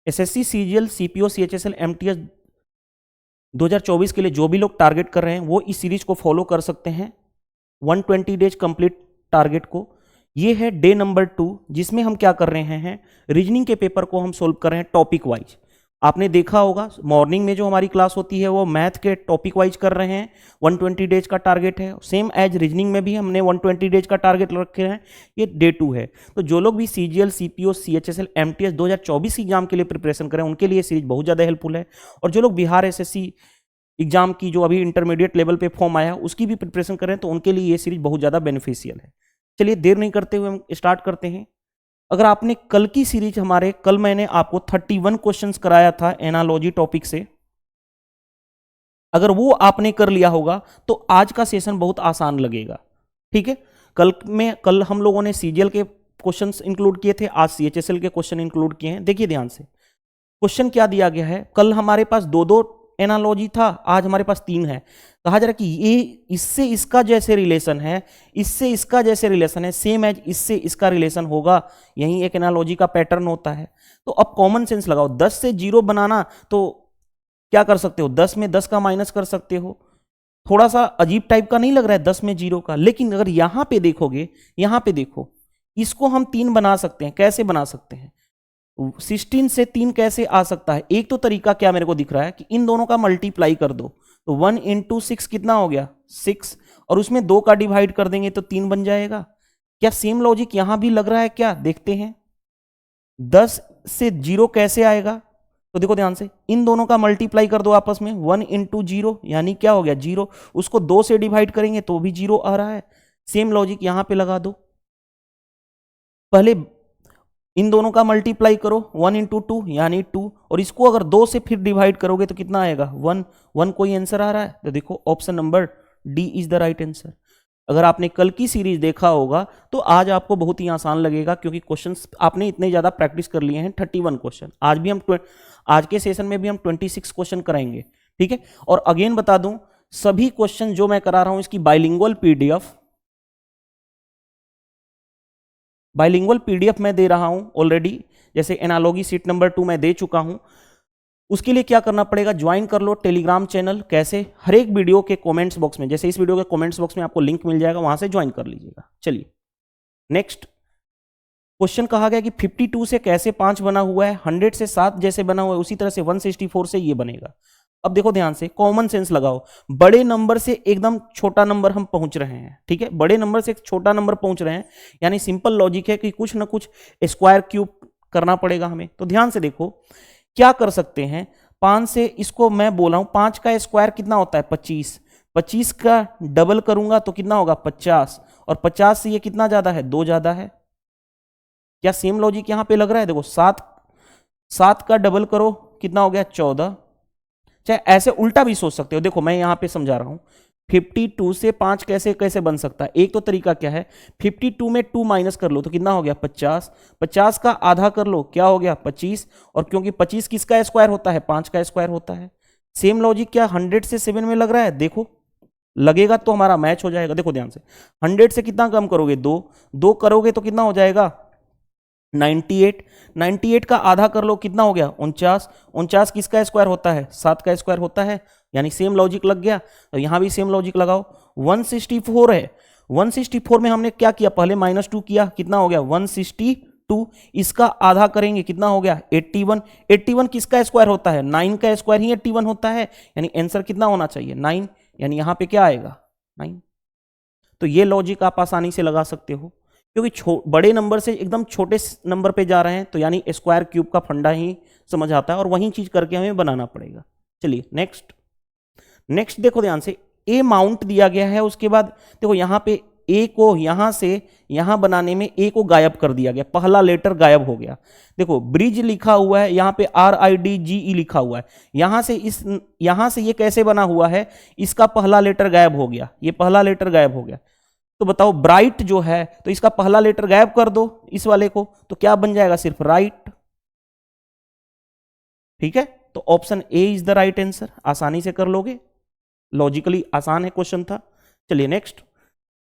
SSC, CGL, CPO, CHSL, MTS 2024 के लिए जो भी लोग टारगेट कर रहे हैं वो इस सीरीज को फॉलो कर सकते हैं, 120 डेज कंप्लीट टारगेट को। ये है डे नंबर 2, जिसमें हम क्या कर रहे हैं, रीजनिंग के पेपर को हम सोल्व कर रहे हैं टॉपिक वाइज। आपने देखा होगा मॉर्निंग में जो हमारी क्लास होती है वो मैथ के टॉपिक वाइज कर रहे हैं, 120 डेज का टारगेट है। सेम एज रीजनिंग में भी हमने 120 डेज का टारगेट रखे हैं, ये डे 2 है। तो जो लोग भी CGL, CPO, CHSL, MTS 2024 exam के लिए प्रिपरेशन करें उनके लिए सीरीज बहुत ज़्यादा हेल्पफुल है। और जो लोग बिहार एसएससी एग्जाम की जो अभी इंटरमीडिएट लेवल पे फॉर्म आया उसकी भी प्रिपरेशन करें तो उनके लिए ये सीरीज बहुत ज़्यादा बेनिफिशियल है। चलिए देर नहीं करते हुए हम स्टार्ट करते हैं। अगर आपने कल की सीरीज कल मैंने आपको 31 क्वेश्चंस कराया था एनालॉजी टॉपिक से, अगर वो आपने कर लिया होगा तो आज का सेशन बहुत आसान लगेगा। ठीक है, कल हम लोगों ने सीजीएल के क्वेश्चंस इंक्लूड किए थे, आज सीएचएसएल के क्वेश्चन इंक्लूड किए हैं। देखिए ध्यान से, क्वेश्चन क्या दिया गया है, कल हमारे पास 2-2 एनालॉजी था, आज हमारे पास 3 है। कहा जा रहा है कि ये इससे इसका जैसे रिलेशन है, इससे इसका जैसे रिलेशन है, सेम एज इससे इसका रिलेशन होगा, यही एक एनालॉजी का पैटर्न होता है। तो अब कॉमन सेंस लगाओ, 10 से 0 बनाना तो क्या कर सकते हो, 10 में 10 का माइनस कर सकते हो। थोड़ा सा अजीब टाइप का नहीं लग रहा है 10 में 0 का, लेकिन अगर यहां पे देखोगे, यहां पे देखो, इसको हम 3 बना सकते हैं। कैसे बना सकते हैं, 16 से 3 कैसे आ सकता है, एक तो तरीका क्या मेरे को दिख रहा है कि इन दोनों का मल्टीप्लाई कर दो, तो 1 इंटू 6 कितना हो गया 6, और उसमें 2 का डिवाइड कर देंगे तो 3 बन जाएगा। क्या सेम लॉजिक यहां भी लग रहा है क्या, देखते हैं 10 से 0 कैसे आएगा। तो देखो ध्यान से, इन दोनों का मल्टीप्लाई कर दो आपस में, 1 इंटू 0 यानी क्या हो गया 0, उसको 2 से डिवाइड करेंगे तो भी 0 आ रहा है। सेम लॉजिक यहां पे लगा दो, पहले इन दोनों का मल्टीप्लाई करो, 1 इंटू 2 यानी 2, और इसको अगर 2 से फिर डिवाइड करोगे तो कितना आएगा 1 1। कोई आंसर आ रहा है, तो देखो option number D is the right answer. अगर आपने कल की सीरीज देखा होगा तो आज आपको बहुत ही आसान लगेगा, क्योंकि क्वेश्चंस आपने इतने ज्यादा प्रैक्टिस कर लिए हैं। 31 क्वेश्चन आज भी हम आज के सेशन में भी हम 26 क्वेश्चन कराएंगे। ठीक है, और अगेन बता दूं, सभी क्वेश्चन जो मैं करा रहा हूं इसकी बाइलिंगुअल पीडीएफ मैं दे रहा हूं ऑलरेडी। जैसे एनालॉजी सीट नंबर 2 मैं दे चुका हूं। उसके लिए क्या करना पड़ेगा, ज्वाइन कर लो टेलीग्राम चैनल। कैसे, हर एक वीडियो के कमेंट्स बॉक्स में, जैसे इस वीडियो के कमेंट्स बॉक्स में आपको लिंक मिल जाएगा, वहां से ज्वाइन कर लीजिएगा। चलिए नेक्स्ट क्वेश्चन कहा गया कि 52 से कैसे 5 बना हुआ है, 100 से 7 जैसे बना हुआ है, उसी तरह से 164 से ये बनेगा। अब देखो ध्यान से, कॉमन सेंस लगाओ, बड़े नंबर से एकदम छोटा नंबर हम पहुंच रहे हैं। ठीक है, बड़े नंबर से एक छोटा नंबर पहुंच रहे हैं, यानी सिंपल लॉजिक है कि कुछ ना कुछ स्क्वायर क्यूब करना पड़ेगा हमें। तो ध्यान से देखो क्या कर सकते हैं, 5 से इसको मैं बोला हूं 5 का स्क्वायर कितना होता है 25, 25 का डबल करूंगा तो कितना होगा 50, और 50 से ये कितना ज्यादा है 2 ज्यादा है। क्या सेम लॉजिक यहां पे लग रहा है, देखो 7 का डबल करो कितना हो गया 14। चाहे ऐसे उल्टा भी सोच सकते हो, देखो मैं यहां पे समझा रहा हूं, 52 से 5 कैसे कैसे बन सकता है। एक तो तरीका क्या है, 52 में 2 माइनस कर लो तो कितना हो गया 50, 50 का आधा कर लो क्या हो गया 25, और क्योंकि 25 किसका स्क्वायर होता है 5 का स्क्वायर होता है। सेम लॉजिक क्या 100 से 7 में लग रहा है, देखो लगेगा तो हमारा मैच हो जाएगा। देखो ध्यान से, 100 से कितना कम करोगे 2 करोगे तो कितना हो जाएगा 98, 98 का आधा कर लो कितना हो गया 49, 49 किसका स्क्वायर होता है 7 का स्क्वायर होता है, यानी सेम लॉजिक लग गया। तो यहां भी सेम लॉजिक लगाओ, 164 है, 164 में हमने क्या किया, पहले -2 किया, कितना हो गया 162, इसका आधा करेंगे कितना हो गया 81, 81 किसका स्क्वायर होता है 9 का स्क्वायर ही 81 होता है, यानी आंसर कितना होना चाहिए 9, यानी यहां पे क्या आएगा 9। तो ये लॉजिक आप आसानी से लगा सकते हो, क्योंकि बड़े नंबर से एकदम छोटे नंबर पे जा रहे हैं, तो यानी स्क्वायर क्यूब का फंडा ही समझ आता है, और वही चीज करके हमें बनाना पड़ेगा। चलिए नेक्स्ट देखो ध्यान से, ए माउंट दिया गया है, उसके बाद देखो यहां पे ए को यहां से यहां बनाने में ए को गायब कर दिया गया, पहला लेटर गायब हो गया। देखो ब्रिज लिखा हुआ है, यहां पे RIDGE लिखा हुआ है, यहां से ये कैसे बना हुआ है, इसका पहला लेटर गायब हो गया, ये पहला लेटर गायब हो गया। तो बताओ ब्राइट जो है, तो इसका पहला लेटर गायब कर दो इस वाले को, तो क्या बन जाएगा सिर्फ राइट। ठीक है, तो option A is the right answer, आसानी से कर लोगे, लॉजिकली आसान है क्वेश्चन था। चलिए नेक्स्ट,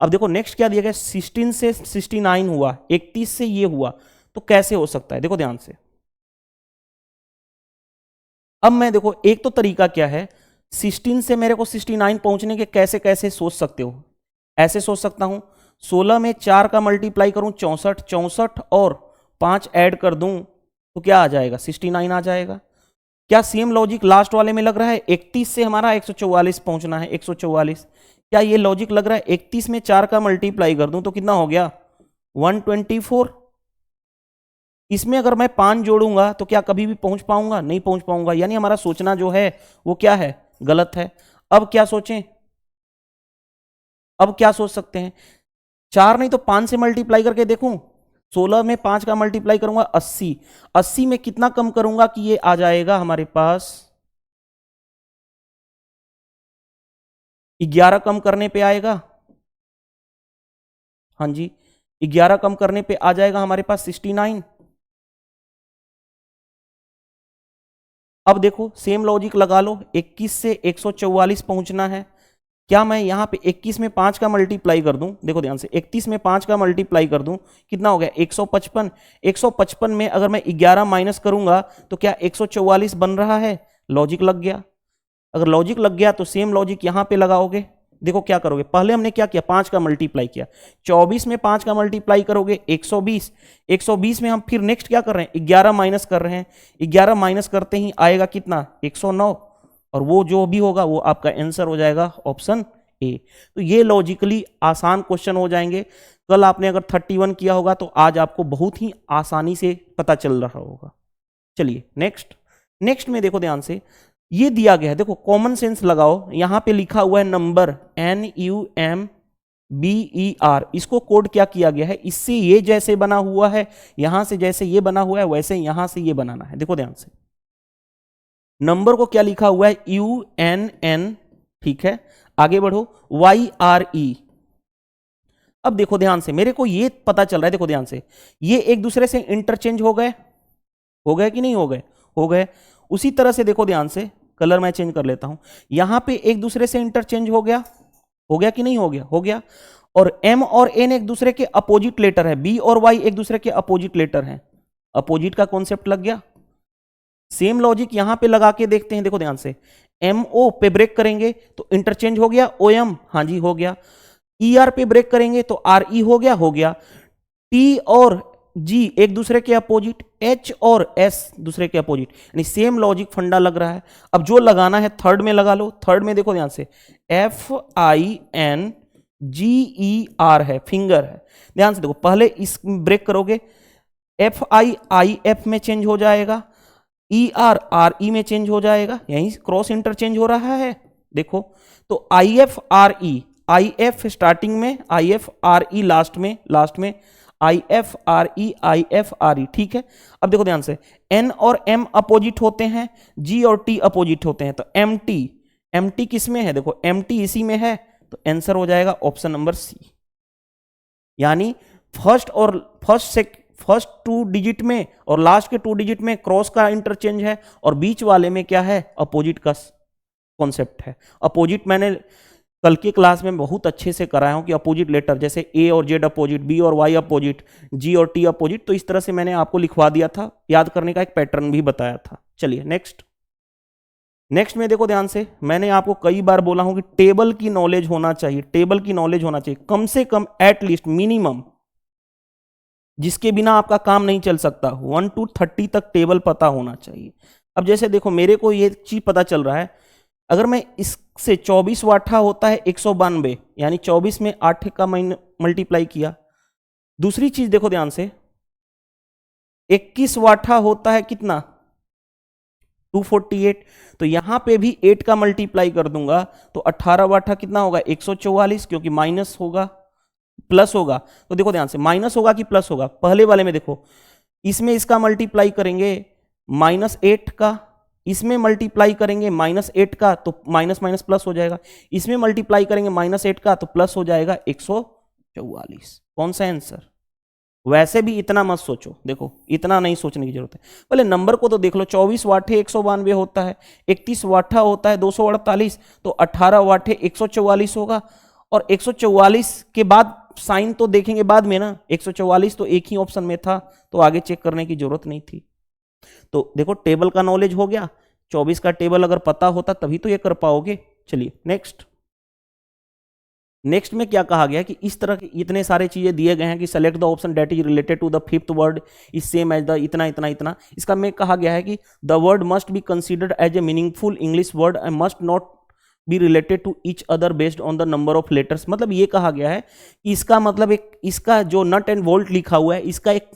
अब देखो नेक्स्ट क्या दिया गया, 16 से 69 हुआ, 31 से ये हुआ, तो कैसे हो सकता है, देखो ध्यान से, अब मैं देखो एक तो तरीका क्या है, 16 से मेरे को 69 पहुंचने के कैसे कैसे सोच सकते हो, ऐसे सोच सकता हूं 16 में 4 का मल्टीप्लाई करूं 64, 64 और 5 ऐड कर दूं तो क्या आ जाएगा 69 आ जाएगा। क्या सेम लॉजिक लास्ट वाले में लग रहा है, 31 से हमारा 144 पहुंचना है, 144, क्या ये लॉजिक लग रहा है? 31 में 4 का मल्टीप्लाई कर दूं तो कितना हो गया 124। इसमें अगर मैं 5 जोड़ूंगा तो क्या कभी भी पहुंच पाऊंगा? नहीं पहुंच पाऊंगा, यानी हमारा सोचना जो है वो क्या है, गलत है। अब क्या सोचें, अब क्या सोच सकते हैं, 4 नहीं तो 5 से मल्टीप्लाई करके देखूं, 16 में 5 का मल्टीप्लाई करूंगा 80, 80 में कितना कम करूंगा कि ये आ जाएगा हमारे पास 11 कम करने पे आएगा, हाँ जी 11 कम करने पे आ जाएगा हमारे पास 69। अब देखो सेम लॉजिक लगा लो, 21 से 144 पहुंचना है, क्या मैं यहां पे 21 में 5 का मल्टीप्लाई कर दूं, देखो ध्यान से 31 में 5 का मल्टीप्लाई कर दूं कितना हो गया 155, 155 में अगर मैं 11 माइनस करूंगा तो क्या 144 बन रहा है, लॉजिक लग गया। अगर लॉजिक लग गया तो सेम लॉजिक यहां पे लगाओगे, देखो क्या करोगे, पहले हमने क्या किया 5 का मल्टीप्लाई किया, 24 में 5 का मल्टीप्लाई करोगे 120, 120 में हम फिर नेक्स्ट क्या कर रहे हैं 11 माइनस कर रहे हैं, 11 माइनस करते ही आएगा कितना 109, और वो जो भी होगा वो आपका आंसर हो जाएगा ऑप्शन ए। तो ये लॉजिकली आसान क्वेश्चन हो जाएंगे, कल आपने अगर 31 किया होगा तो आज आपको बहुत ही आसानी से पता चल रहा होगा। चलिए नेक्स्ट, नेक्स्ट में देखो ध्यान से, ये दिया गया है, देखो कॉमन सेंस लगाओ, यहां पे लिखा हुआ है नंबर NUMBER, इसको कोड क्या किया गया है, इससे ये जैसे बना हुआ है, यहां से जैसे ये बना हुआ है वैसे यहां से ये बनाना है। देखो ध्यान से, नंबर को क्या लिखा हुआ है UNN, ठीक है, आगे बढ़ो YRE। अब देखो ध्यान से, मेरे को ये पता चल रहा है, देखो ध्यान से, ये एक दूसरे से इंटरचेंज हो गए, हो गए कि नहीं हो गए, हो गए। उसी तरह से देखो ध्यान से, कलर मैं चेंज कर लेता हूं, यहां पे एक दूसरे से इंटरचेंज हो गया, हो गया कि नहीं हो गया, हो गया। और M और N एक दूसरे के अपोजिट लेटर है, B और Y एक दूसरे के अपोजिट लेटर हैं, अपोजिट का कॉन्सेप्ट लग गया। सेम लॉजिक यहां पे लगा के देखते हैं, देखो ध्यान से, MO पे ब्रेक करेंगे तो इंटरचेंज हो गया, OM, हाँ जी हो गया। ER पे ब्रेक करेंगे तो RE हो गया, हो गया। T और G एक दूसरे के अपोजिट, H और S दूसरे के अपोजिट, यानी सेम लॉजिक फंडा लग रहा है। अब जो लगाना है थर्ड में लगा लो, थर्ड में देखो ध्यान से FINGER है, फिंगर है, ध्यान से देखो, पहले इस ब्रेक करोगे FIIF में चेंज हो जाएगा, ER RE में चेंज हो जाएगा, यहीं क्रॉस इंटरचेंज हो रहा है, देखो तो IF RE, IF स्टार्टिंग में, IF RE लास्ट में, लास्ट में IF RE, IF RE, ठीक है। अब देखो ध्यान से, N और M अपोजिट होते हैं, G और T अपोजिट होते हैं, तो MT, MT किस में है, देखो MT इसी में है, तो आंसर हो जाएगा ऑप्शन नंबर C। यानी फर्स्ट 2 डिजिट में और लास्ट के 2 डिजिट में क्रॉस का इंटरचेंज है, और बीच वाले में क्या है, अपोजिट का कॉन्सेप्ट है। अपोजिट मैंने कल की क्लास में बहुत अच्छे से कराया हूं कि अपोजिट लेटर जैसे A और Z अपोजिट, B और Y अपोजिट, G और T अपोजिट, तो इस तरह से मैंने आपको लिखवा दिया था, याद करने का एक पैटर्न भी बताया था। चलिए नेक्स्ट, नेक्स्ट में देखो ध्यान से, मैंने आपको कई बार बोला हूं कि टेबल की नॉलेज होना चाहिए, टेबल की नॉलेज होना चाहिए कम से कम, एटलीस्ट मिनिमम, जिसके बिना आपका काम नहीं चल सकता, 1 to 30 तक टेबल पता होना चाहिए। अब जैसे देखो मेरे को ये चीज पता चल रहा है, अगर मैं इससे 24 वाटा होता है 192, यानी 24 में 8 का मल्टीप्लाई किया। दूसरी चीज देखो ध्यान से, 21 वाटा होता है कितना 248, तो यहां पे भी 8 का मल्टीप्लाई कर दूंगा तो 18 वाटा कितना होगा 144, क्योंकि माइनस होगा प्लस होगा, तो देखो ध्यान से माइनस होगा कि प्लस होगा, पहले वाले में देखो, इसमें इसका मल्टीप्लाई करेंगे -8 का, इसमें मल्टीप्लाई करेंगे -8 का तो माइनस माइनस प्लस हो जाएगा, इसमें मल्टीप्लाई करेंगे -8 का तो प्लस हो जाएगा 144। कौन सा आंसर? वैसे भी इतना मत सोचो, देखो इतना नहीं सोचने की जरूरत है, पहले नंबर को तो देख लो, 24 वाटे 192 होता है, 31 वाटा होता है 248, तो 18 वाटे 144 होगा, और 144 के बाद साइन तो देखेंगे बाद में ना, 144 तो एक ही ऑप्शन में था, तो आगे चेक करने की जरूरत नहीं थी। तो देखो टेबल का नॉलेज हो गया, 24 का टेबल अगर पता होता तभी तो ये कर पाओगे। चलिए नेक्स्ट में क्या कहा गया कि इस तरह के इतने सारे चीजें दिए गए हैं कि select the option that is related to the fifth word is same as the इतना इतना इतना। इसका में कहा गया है कि the word must be considered as a meaningful English word and must not be related to each other based on the number of letters. मतलब ये कहा गया है कि इसका मतलब एक इसका जो नट एंड वोल्ट लिखा हुआ है इसका एक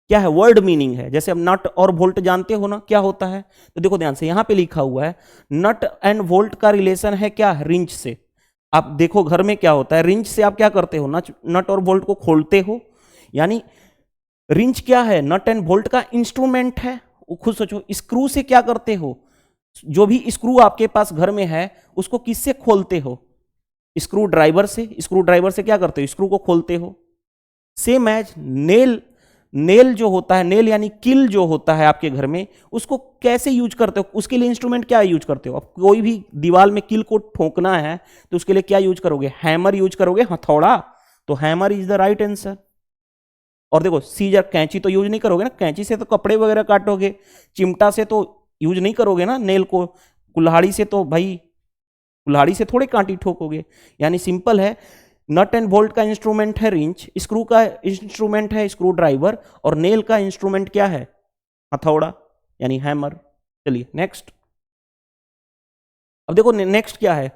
क्या है वर्ड मीनिंग है। जैसे अब नट और वोल्ट जानते हो ना क्या होता है, तो देखो ध्यान से यहां पे लिखा हुआ है नट एंड वोल्ट का रिलेशन है क्या रिंच से। आप देखो घर में क्या होता है, रिंच से आप क्या करते हो, नट और बोल्ट को खोलते हो, यानी रिंच क्या है नट एंड बोल्ट का इंस्ट्रूमेंट है। खुद सोचो स्क्रू से क्या करते हो, जो भी स्क्रू आपके पास घर में है उसको किससे खोलते हो, स्क्रू ड्राइवर से। स्क्रू ड्राइवर से क्या करते हो, स्क्रू को खोलते हो। सेम एज नेल जो होता है, नेल यानी किल जो होता है आपके घर में, उसको कैसे यूज करते हो, उसके लिए इंस्ट्रूमेंट क्या यूज करते हो। अब कोई भी दीवार में किल को ठोकना है तो उसके लिए क्या यूज करोगे, हैमर यूज करोगे, हथौड़ा। तो hammer is the right answer. और देखो सीजर, कैंची तो यूज नहीं करोगे ना, कैंची से तो कपड़े वगैरह काटोगे, चिमटा से तो यूज नहीं करोगे ना नेल को, कुल्हाड़ी से तो भाई कुल्हाड़ी से थोड़े कांटी ठोकोगे। यानी सिंपल है, नट एंड बोल्ट का इंस्ट्रूमेंट है रिंच, स्क्रू का इंस्ट्रूमेंट है स्क्रू ड्राइवर, और नेल का इंस्ट्रूमेंट क्या है, हथौड़ा यानी हैमर। चलिए नेक्स्ट। अब देखो नेक्स्ट क्या है,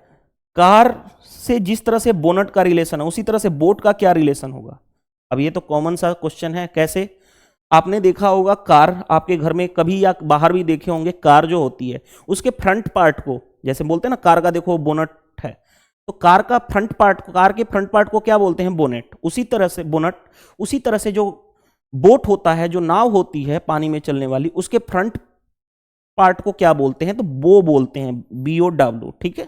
कार से जिस तरह से बोनट का रिलेशन है उसी तरह से बोट का क्या रिलेशन होगा। अब ये तो कॉमन सा क्वेश्चन है। कैसे, आपने देखा होगा कार आपके घर में कभी या बाहर भी देखे होंगे, कार जो होती है उसके फ्रंट पार्ट को, जैसे बोलते हैं ना कार का देखो बोनट है, तो कार का फ्रंट पार्ट, कार के फ्रंट पार्ट को क्या बोलते हैं, बोनेट। उसी तरह से बोनट, उसी तरह से जो बोट होता है, जो नाव होती है पानी में चलने वाली, उसके फ्रंट पार्ट को क्या बोलते हैं, तो बो बोलते हैं, BOW। ठीक है,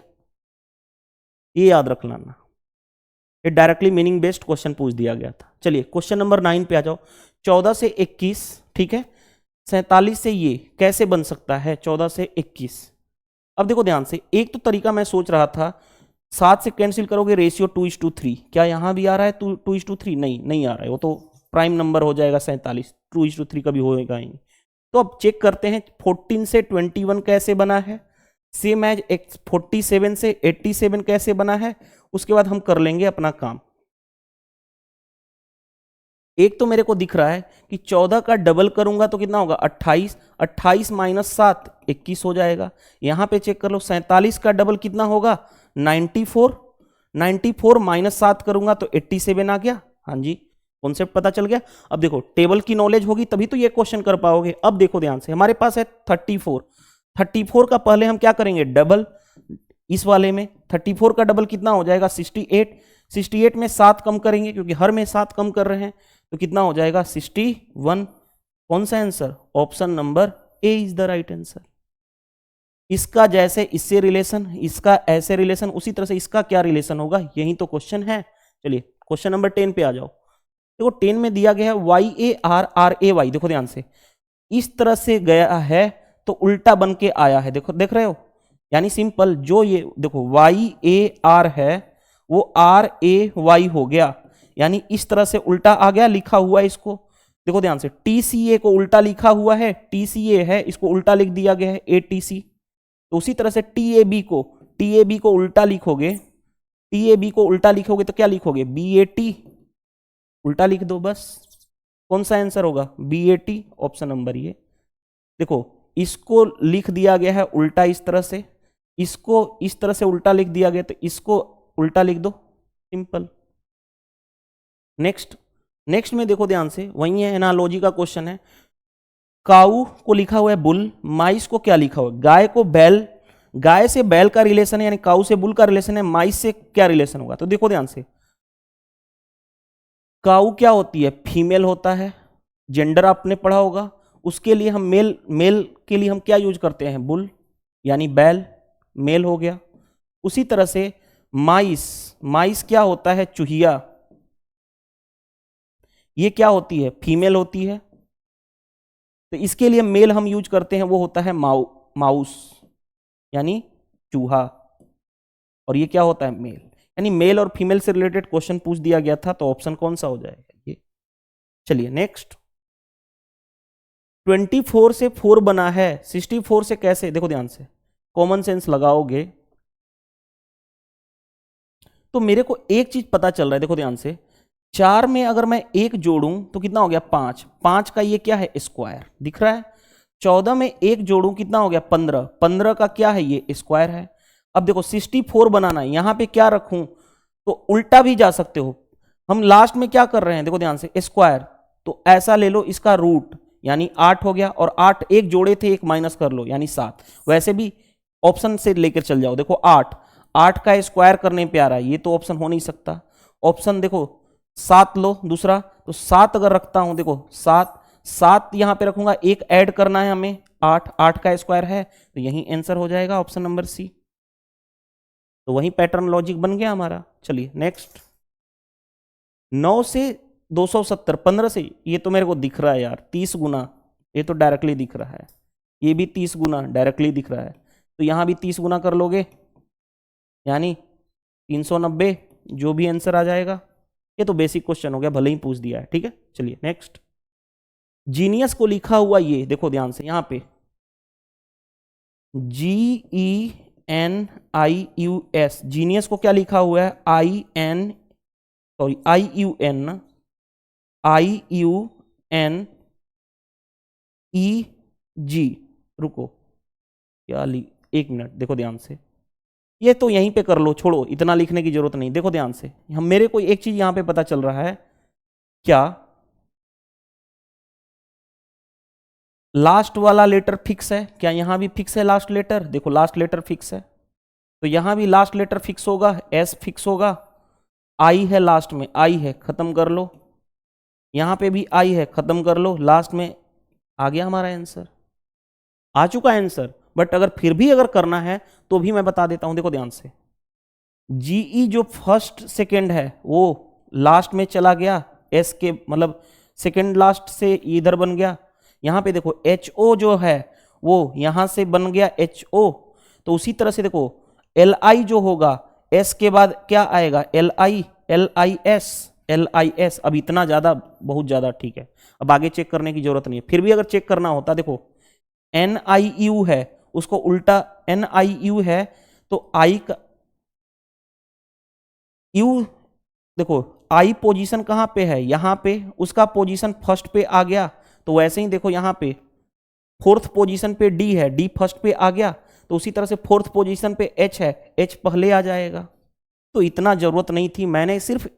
ये याद रख लेना, ये डायरेक्टली मीनिंग बेस्ड क्वेश्चन पूछ दिया गया था। चलिए क्वेश्चन नंबर 9 पे आ जाओ। 14 से 21, ठीक है, 47 से ये कैसे बन सकता है 14 से 21। अब देखो ध्यान से, एक तो तरीका मैं सोच रहा था 7 से कैंसिल करोगे रेशियो 2:3, क्या यहां भी आ रहा है 2:3? नहीं आ रहा है, वो तो प्राइम नंबर हो जाएगा 47, 2:3 कभी होएगा ही नहीं। तो अब चेक करते हैं 14 से 21 कैसे बना है, सेम एज 47 से 87 कैसे बना है, उसके बाद हम कर लेंगे अपना काम। एक तो मेरे को दिख रहा है कि 14 का डबल करूंगा तो कितना होगा 28, 28 माइनस 7 21 हो जाएगा। यहां पे चेक कर लो 47 का डबल कितना होगा 94, 94 माइनस 7 करूंगा तो 87 आ गया। हाँ जी, कॉन्सेप्ट पता चल गया। अब देखो टेबल की नॉलेज होगी तभी तो ये क्वेश्चन कर पाओगे। अब देखो ध्यान से, हमारे पास है 34, 34 का पहले हम क्या करेंगे डबल, इस वाले में 34 का डबल कितना हो जाएगा 68, 68 में 7 कम करेंगे क्योंकि हर में 7 कम कर रहे हैं, तो कितना हो जाएगा 61। कौन सा answer, option number A is the right answer. इसका जैसे इससे रिलेशन, इसका ऐसे रिलेशन, उसी तरह से इसका क्या रिलेशन होगा, यही तो क्वेश्चन है। चलिए क्वेश्चन नंबर 10 पे आ जाओ। देखो 10 में दिया गया है YARRAY, देखो ध्यान से, इस तरह से गया है तो उल्टा बन के आया है, देखो देख रहे हो, यानी सिंपल जो ये देखो YAR है वो RAY हो गया, यानी इस तरह से उल्टा आ गया लिखा हुआ है इसको। देखो ध्यान से, TCA को उल्टा लिखा हुआ है, TCA है इसको उल्टा लिख दिया गया है ATC। तो उसी तरह से TAB को उल्टा लिखोगे, TAB को उल्टा लिखोगे तो क्या लिखोगे BAT, उल्टा लिख दो बस। कौन सा आंसर होगा BAT, ऑप्शन नंबर ये। देखो इसको लिख दिया गया है उल्टा इस तरह से, इसको इस तरह से उल्टा लिख दिया गया तो इसको उल्टा लिख दो, सिंपल। नेक्स्ट में देखो ध्यान से, वही है एनालॉजी का क्वेश्चन है। काऊ को लिखा हुआ है बुल, माइस को क्या लिखा हुआ है, गाय को बैल, गाय से बैल का रिलेशन है यानी काऊ से बुल का रिलेशन है, माइस से क्या रिलेशन होगा। तो देखो ध्यान से, काऊ क्या होती है, फीमेल होता है, जेंडर आपने पढ़ा होगा, उसके लिए हम मेल के लिए हम क्या यूज करते हैं, बुल यानी बैल, मेल हो गया। उसी तरह से माइस क्या होता है, चूहिया, ये क्या होती है, फीमेल होती है, तो इसके लिए मेल हम यूज करते हैं वो होता है माउस यानी चूहा, और ये क्या होता है मेल, यानी मेल और फीमेल से रिलेटेड क्वेश्चन पूछ दिया गया था, तो ऑप्शन कौन सा हो जाएगा ये। चलिए नेक्स्ट। 24 से 4 बना है, 64 से कैसे, देखो ध्यान से, कॉमन सेंस लगाओगे तो मेरे को एक चीज पता चल रहा है, देखो ध्यान से, 4 में अगर मैं 1 जोड़ूं तो कितना हो गया 5, 5 का ये क्या है स्क्वायर दिख रहा है। 14 में 1 जोड़ूं कितना हो गया 15, 15 का क्या है ये स्क्वायर है। अब देखो 64 बनाना है, यहां पे क्या रखूं, तो उल्टा भी जा सकते हो, हम लास्ट में क्या कर रहे हैं देखो ध्यान से स्क्वायर, तो ऐसा ले लो इसका रूट यानी 8 हो गया, और 8 एक जोड़े थे एक माइनस कर लो यानी 7, वैसे भी ऑप्शन से लेकर चल जाओ, देखो 8, 8 का स्क्वायर करने पे आ रहा है, ये तो ऑप्शन हो नहीं सकता, ऑप्शन देखो 7 लो दूसरा, तो 7 अगर रखता हूं देखो 7, 7 यहां पे रखूंगा, एक ऐड करना है हमें 8, 8 का स्क्वायर है, तो यही आंसर हो जाएगा ऑप्शन नंबर सी। तो वही पैटर्न लॉजिक बन गया हमारा। चलिए नेक्स्ट, 9 से 270, 15 से, ये तो मेरे को दिख रहा है यार 30 गुना, ये तो डायरेक्टली दिख रहा है, ये भी 30 गुना डायरेक्टली दिख रहा है, तो यहां भी 30 गुना कर लोगे यानी 390, जो भी आंसर आ जाएगा। ये तो बेसिक क्वेश्चन हो गया, भले ही पूछ दिया है, ठीक है। चलिए नेक्स्ट, जीनियस को लिखा हुआ ये देखो ध्यान से, यहां पे GENIUS, जीनियस को क्या लिखा हुआ है IUNEG, रुको क्या एक मिनट, देखो ध्यान से, ये तो यहीं पे कर लो, छोड़ो इतना लिखने की जरूरत नहीं। देखो ध्यान से, हम मेरे को एक चीज यहां पे पता चल रहा है, क्या लास्ट वाला लेटर फिक्स है, क्या यहां भी फिक्स है लास्ट लेटर, देखो लास्ट लेटर फिक्स है, तो यहां भी लास्ट लेटर फिक्स होगा, एस फिक्स होगा, आई है लास्ट में, आई है, खत्म कर लो, यहां पे भी आई है, खत्म कर लो, लास्ट में आ गया हमारा आंसर, आ चुका आंसर। बट अगर फिर भी अगर करना है तो भी मैं बता देता हूं, देखो ध्यान से, जीई जो फर्स्ट सेकेंड है वो लास्ट में चला गया, एस के मतलब सेकेंड लास्ट से इधर बन गया, यहां पे देखो एच ओ जो है वो यहां से बन गया एच ओ, तो उसी तरह से देखो एल आई जो होगा एस के बाद क्या आएगा L I, L I S, L I S. अब इतना ज्यादा बहुत ज्यादा ठीक है, अब आगे चेक करने की जरूरत नहीं है। फिर भी अगर चेक करना होता, देखो एन आई यू है, उसको उल्टा एन आई यू है, तो आई का यू, देखो आई पोजीशन कहां पे है, यहां पे, उसका पोजीशन फर्स्ट पे आ गया, तो वैसे ही देखो यहां पे फोर्थ पोजीशन पे डी है, डी फर्स्ट पे आ गया, तो उसी तरह से फोर्थ पोजीशन पे एच है, एच पहले आ जाएगा। तो इतना जरूरत नहीं थी, मैंने सिर्फ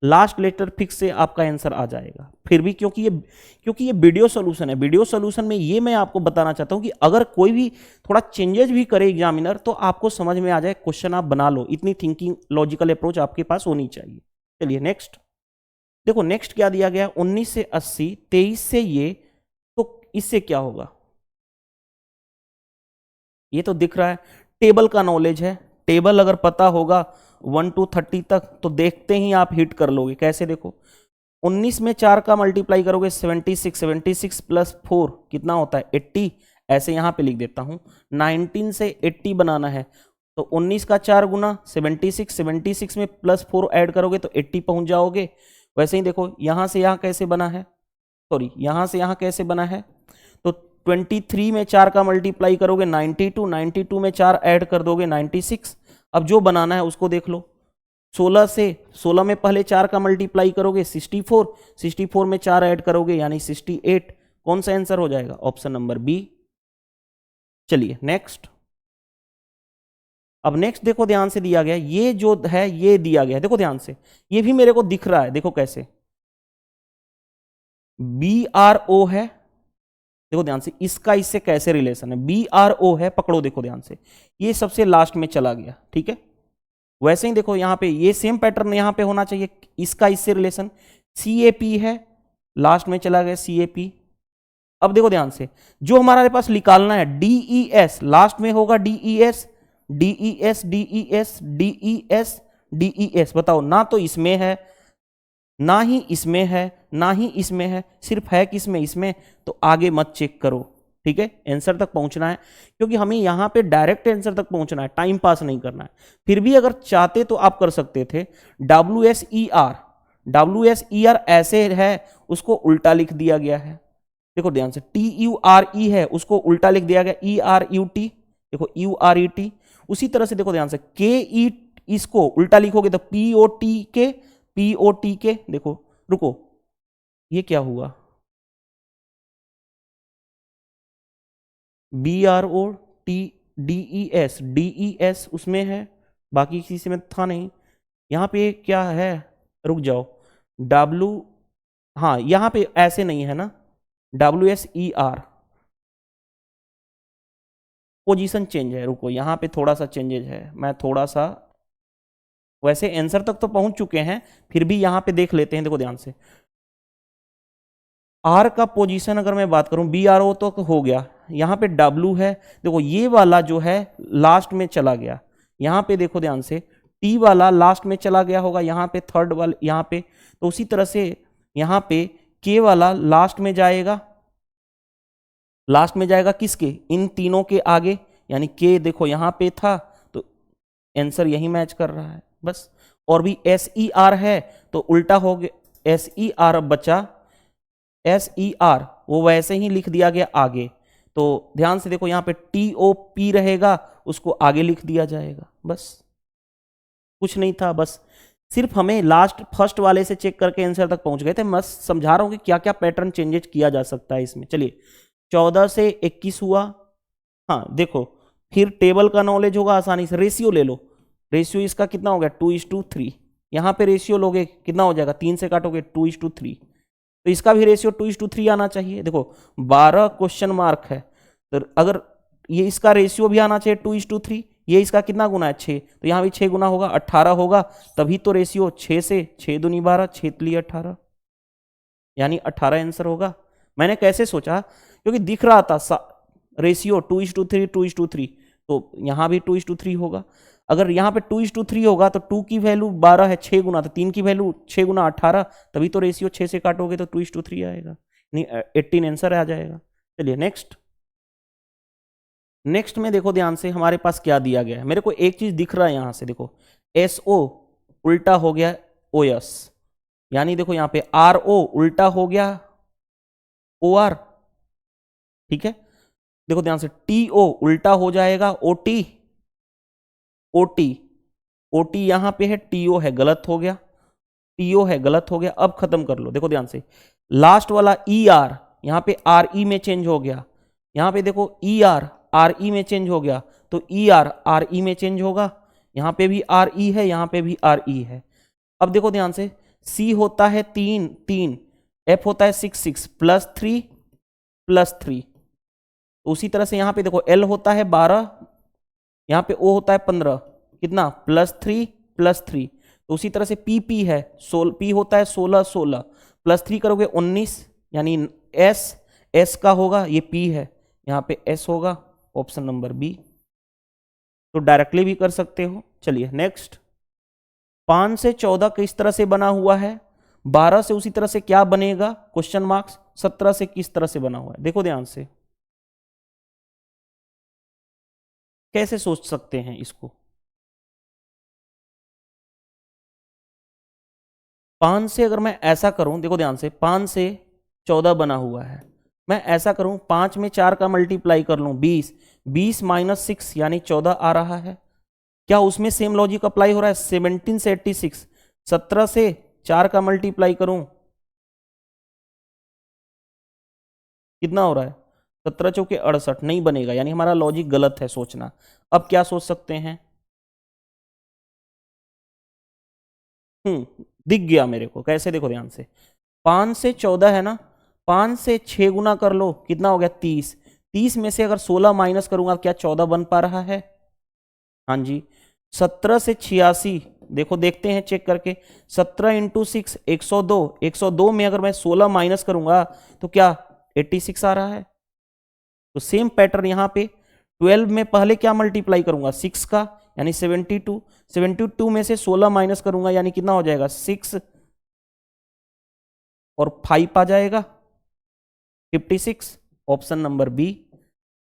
लास्ट लेटर फिक्स से आपका आंसर आ जाएगा। फिर भी क्योंकि ये वीडियो सॉल्यूशन है, वीडियो सॉल्यूशन में ये मैं आपको बताना चाहता हूं कि अगर कोई भी थोड़ा चेंजेस भी करे एग्जामिनर, तो आपको समझ में आ जाए, क्वेश्चन आप बना लो, इतनी थिंकिंग लॉजिकल अप्रोच आपके पास होनी चाहिए। चलिए नेक्स्ट, देखो नेक्स्ट क्या दिया गया, 19 से 80, 23 से ये, तो इससे क्या होगा, ये तो दिख रहा है, टेबल का नॉलेज है, टेबल अगर पता होगा 1 to 30 तक, तो देखते ही आप हिट कर लोगे। कैसे, देखो 19 में 4 का मल्टीप्लाई करोगे 76, 76 प्लस 4 कितना होता है 80, ऐसे यहां पे लिख देता हूं। 19 से 80 बनाना है, तो 19 का 4 गुना 76, 76 में प्लस 4 ऐड करोगे तो 80 पहुंच जाओगे। वैसे ही देखो यहां से यहां कैसे बना है, सॉरी यहां से यहां कैसे बना है, तो 23 में 4 का मल्टीप्लाई करोगे 92, 92 में 4 ऐड कर दोगे 96। अब जो बनाना है उसको देख लो, 16 में पहले 4 का मल्टीप्लाई करोगे 64, 64 में 4 ऐड करोगे यानी 68। कौन सा आंसर हो जाएगा, ऑप्शन नंबर बी। चलिए नेक्स्ट, अब नेक्स्ट देखो ध्यान से दिया गया, ये जो है ये दिया गया, देखो ध्यान से, ये भी मेरे को दिख रहा है, देखो कैसे, बी आर ओ है, देखो ध्यान से, इसका इससे कैसे रिलेशन है, बी आर ओ है, पकड़ो देखो ध्यान से, ये सबसे लास्ट में चला गया, ठीक है। वैसे ही देखो यहां पे ये सेम पैटर्न यहां पे होना चाहिए, इसका इससे रिलेशन, सी ए पी है, लास्ट में चला गया सी ए पी। अब देखो ध्यान से, जो हमारे पास निकालना है डीई एस, लास्ट में होगा D E S, D E S, D E S, D E S, D E S, बताओ, ना तो इसमें है, ना ही इसमें है, ना ही इसमें है, सिर्फ है किसमें, इसमें। तो आगे मत चेक करो, ठीक है, आंसर तक पहुंचना है, क्योंकि हमें यहां पे डायरेक्ट आंसर तक पहुंचना है, टाइम पास नहीं करना है। फिर भी अगर चाहते तो आप कर सकते थे, WSER, WSER ऐसे है, उसको उल्टा लिख दिया गया है, देखो ध्यान से, TURE है उसको उल्टा लिख दिया गया ERUT, देखो URET। उसी तरह से देखो ध्यान से, KE इसको उल्टा लिखोगे तो POTK, देखो रुको ये क्या हुआ, BROTDES उसमें है, बाकी किसी में था नहीं। यहाँ पे क्या है, रुक जाओ, W, हाँ यहाँ पे ऐसे नहीं है ना, WSER, पोजीशन चेंज है, रुको यहाँ पे थोड़ा सा चेंजेज है, मैं थोड़ा सा, वैसे आंसर तक तो पहुंच चुके हैं, फिर भी यहाँ पे देख लेते हैं। देखो ध्यान से, R का पोजीशन अगर मैं बात करूं, BRO तो हो गया, यहाँ पे W है, देखो ये वाला जो है लास्ट में चला गया, यहाँ पे देखो ध्यान से T वाला लास्ट में चला गया होगा, यहाँ पे थर्ड वाला यहाँ पे, तो उसी तरह से यहाँ पे K वाला लास्ट में जाएगा, लास्ट में जाएगा किसके, इन तीनों के आगे, यानी K देखो यहाँ पे था तो आंसर यही मैच कर रहा है बस। और भी SER है तो उल्टा हो गया, SER बचा, SER वो वैसे ही लिख दिया गया आगे, तो ध्यान से देखो यहाँ पे TOP रहेगा, उसको आगे लिख दिया जाएगा, बस कुछ नहीं था, बस सिर्फ हमें लास्ट फर्स्ट वाले से चेक करके आंसर तक पहुंच गए थे। मैं समझा रहा हूं कि क्या क्या पैटर्न चेंजेस किया जा सकता है इसमें। चलिए 14 से 21 हुआ, हाँ देखो फिर टेबल का नॉलेज होगा आसानी से। रेशियो ले लो, रेशियो इसका कितना हो गया 2:3, यहाँ पे रेशियो लोगे कितना हो जाएगा, 3 से काटोगे 2:3, तो इसका भी रेशियो 2:3 आना चाहिए। देखो 12 क्वेश्चन मार्क है, तो अगर ये इसका रेशियो भी आना चाहिए 2:3, ये इसका कितना गुना है 6, तो यहाँ भी 6 गुना होगा 18 होगा, तभी तो रेशियो 6 से 6 दूनी 12, 6 लिए 18, यानी 18 आंसर होगा। मैंने कैसे सोचा, क्योंकि दिख रहा था रेशियो 2:3 2:3, तो यहाँ भी 2:3 होगा। अगर यहाँ पे 2:3 होगा तो 2 की वैल्यू 12 है 6 गुना, तो 3 की वैल्यू 6 गुना 18, तभी तो रेशियो 6 से काटोगे तो 2:3 आएगा, नहीं 18 आंसर आ जाएगा। चलिए नेक्स्ट, नेक्स्ट में देखो ध्यान से हमारे पास क्या दिया गया है। मेरे को एक चीज दिख रहा है यहाँ से, देखो SO उल्टा हो गया OS, यानी देखो यहाँ पे RO उल्टा हो गया OR, ठीक है। देखो ध्यान से TO उल्टा हो जाएगा OT, OT यहां पे है, TO है गलत हो गया, TO है गलत हो गया। अब खत्म कर लो, देखो ध्यान से लास्ट वाला ER यहां पे RE में चेंज हो गया, यहां पे देखो ER RE में चेंज हो गया, तो ER RE में चेंज होगा, यहां पे भी RE है, यहां पे भी RE है। अब देखो ध्यान से, C होता है 3, F होता है 6 +3, उसी तरह से यहां पे देखो L होता है 12, यहां पे O होता है 15, कितना +3, तो उसी तरह से PP है, P होता है 16 +3 करोगे 19, यानी S का होगा, ये P है, यहाँ पे S होगा, ऑप्शन नंबर B, तो डायरेक्टली भी कर सकते हो। चलिए नेक्स्ट, 5 से 14 किस तरह से बना हुआ है, 12 से उसी तरह से क्या बनेगा क्वेश्चन मार्क्स, 17 से किस तरह से बना हुआ है, देखो ध्यान से कैसे सोच सकते हैं इसको। 5 से अगर मैं ऐसा करूं, देखो ध्यान से 5 से 14 बना हुआ है, मैं ऐसा करूं 5 में 4 का मल्टीप्लाई कर लूं 20 -6 यानी 14 आ रहा है। क्या उसमें सेम लॉजिक अप्लाई हो रहा है, 17 से 86, 17 से 4 का मल्टीप्लाई करूं कितना हो रहा है, 17 चौके 68, नहीं बनेगा, यानी हमारा लॉजिक गलत है सोचना। अब क्या सोच सकते हैं, दिख गया मेरे को कैसे, देखो ध्यान से 5 से 14 है ना, 5 से 6 गुना कर लो कितना हो गया 30 में से अगर 16 माइनस करूंगा क्या 14 बन पा रहा है, हाँ जी। 17 से 86, देखो देखते हैं चेक करके, 17 × 6 102 में अगर मैं 16 माइनस करूंगा तो क्या 86 आ रहा है। तो सेम पैटर्न यहाँ पे 12 में पहले क्या मल्टीप्लाई करूंगा 6 का, यानी 72 में से 16 माइनस करूंगा यानी कितना हो जाएगा 6 और 5 आ जाएगा 56, ऑप्शन नंबर B।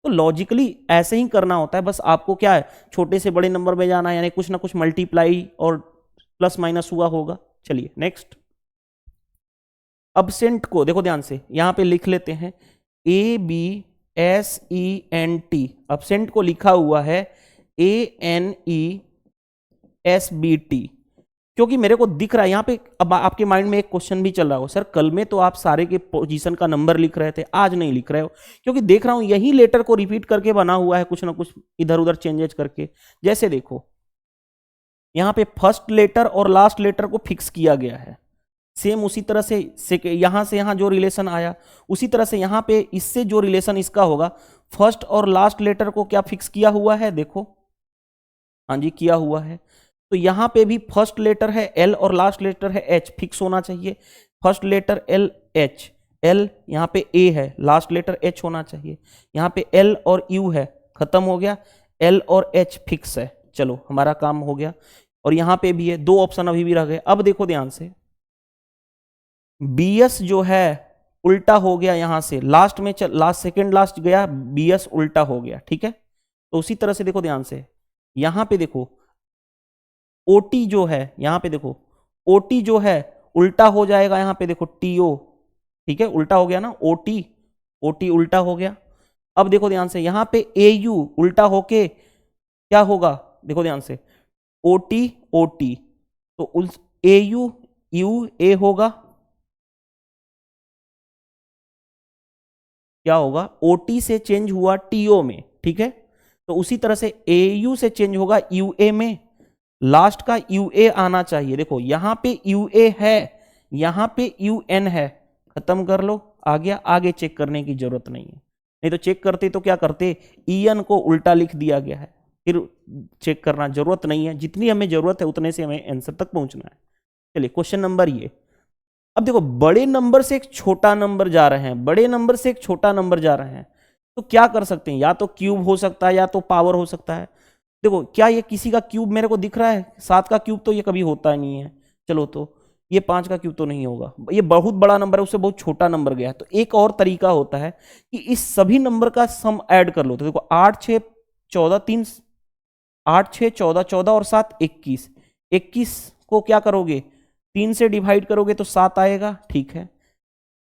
तो लॉजिकली ऐसे ही करना होता है, बस आपको क्या है छोटे से बड़े नंबर में जाना है, यानी कुछ ना कुछ मल्टीप्लाई और प्लस माइनस हुआ होगा। चलिए नेक्स्ट, अब्सेंट को देखो ध्यान से यहां पे लिख लेते हैं, ABSENT, एब्सेंट को लिखा हुआ है ANESBT, क्योंकि मेरे को दिख रहा है यहां पे। अब आपके माइंड में एक क्वेश्चन भी चल रहा हो, सर कल में तो आप सारे के पोजीशन का नंबर लिख रहे थे, आज नहीं लिख रहे हो, क्योंकि देख रहा हूं यही लेटर को रिपीट करके बना हुआ है, कुछ ना कुछ इधर उधर चेंजेस करके। जैसे देखो यहां पे फर्स्ट लेटर और लास्ट लेटर को फिक्स किया गया है, सेम उसी तरह से यहां से यहां जो रिलेशन आया उसी तरह से यहां पे इससे जो रिलेशन इसका होगा, फर्स्ट और लास्ट लेटर को क्या फिक्स किया हुआ है, देखो हाँ जी किया हुआ है। तो यहां पे भी फर्स्ट लेटर है L और लास्ट लेटर है H, फिक्स होना चाहिए। First letter L H, L यहां पे A है, लास्ट लेटर H होना चाहिए। यहां पे L और U है, खत्म हो गया, L और H फिक्स है, चलो हमारा काम हो गया। और यहां पे भी है, दो ऑप्शन अभी भी रह गए। अब देखो ध्यान से, BS जो है उल्टा हो गया, यहां से लास्ट में लास्ट सेकेंड लास्ट गया, BS उल्टा हो गया, ठीक है। तो उसी तरह से देखो ध्यान से, यहां पे देखो OT जो है, यहां पे देखो OT जो है उल्टा हो जाएगा, यहां पे देखो TO, ठीक है, उल्टा हो गया ना, OT उल्टा हो गया। अब देखो ध्यान से, यहां पे AU उल्टा होके क्या होगा, देखो ध्यान से, OT, तो AU A होगा, क्या होगा, OT से चेंज हुआ TO में, ठीक है। तो उसी तरह से AU से चेंज होगा UA में, लास्ट का UA आना चाहिए। देखो यहां पे UA है, यहां पे UN है, खत्म कर लो, आ गया। आगे चेक करने की जरूरत नहीं है, नहीं तो चेक करते तो क्या करते, EN को उल्टा लिख दिया गया है, फिर चेक करना जरूरत नहीं है, जितनी हमें जरूरत है उतने से हमें आंसर तक पहुंचना है। चलिए क्वेश्चन नंबर ये। अब देखो बड़े नंबर से एक छोटा नंबर जा रहे हैं, बड़े नंबर से एक छोटा नंबर जा रहे हैं, तो क्या कर सकते हैं, या तो क्यूब हो सकता है या तो पावर हो सकता है। देखो क्या ये किसी का क्यूब मेरे को दिख रहा है, 7 का क्यूब तो ये कभी होता ही नहीं है, चलो तो ये 5 का क्यूब तो नहीं होगा, ये बहुत बड़ा नंबर है, उससे बहुत छोटा नंबर गया है। तो एक और तरीका होता है कि इस सभी नंबर का सम ऐड कर लो। तो देखो 8 6 14 3 8 6 14 14 और 7 21, 21 को क्या करोगे, 3 से डिवाइड करोगे तो 7 आएगा, ठीक है।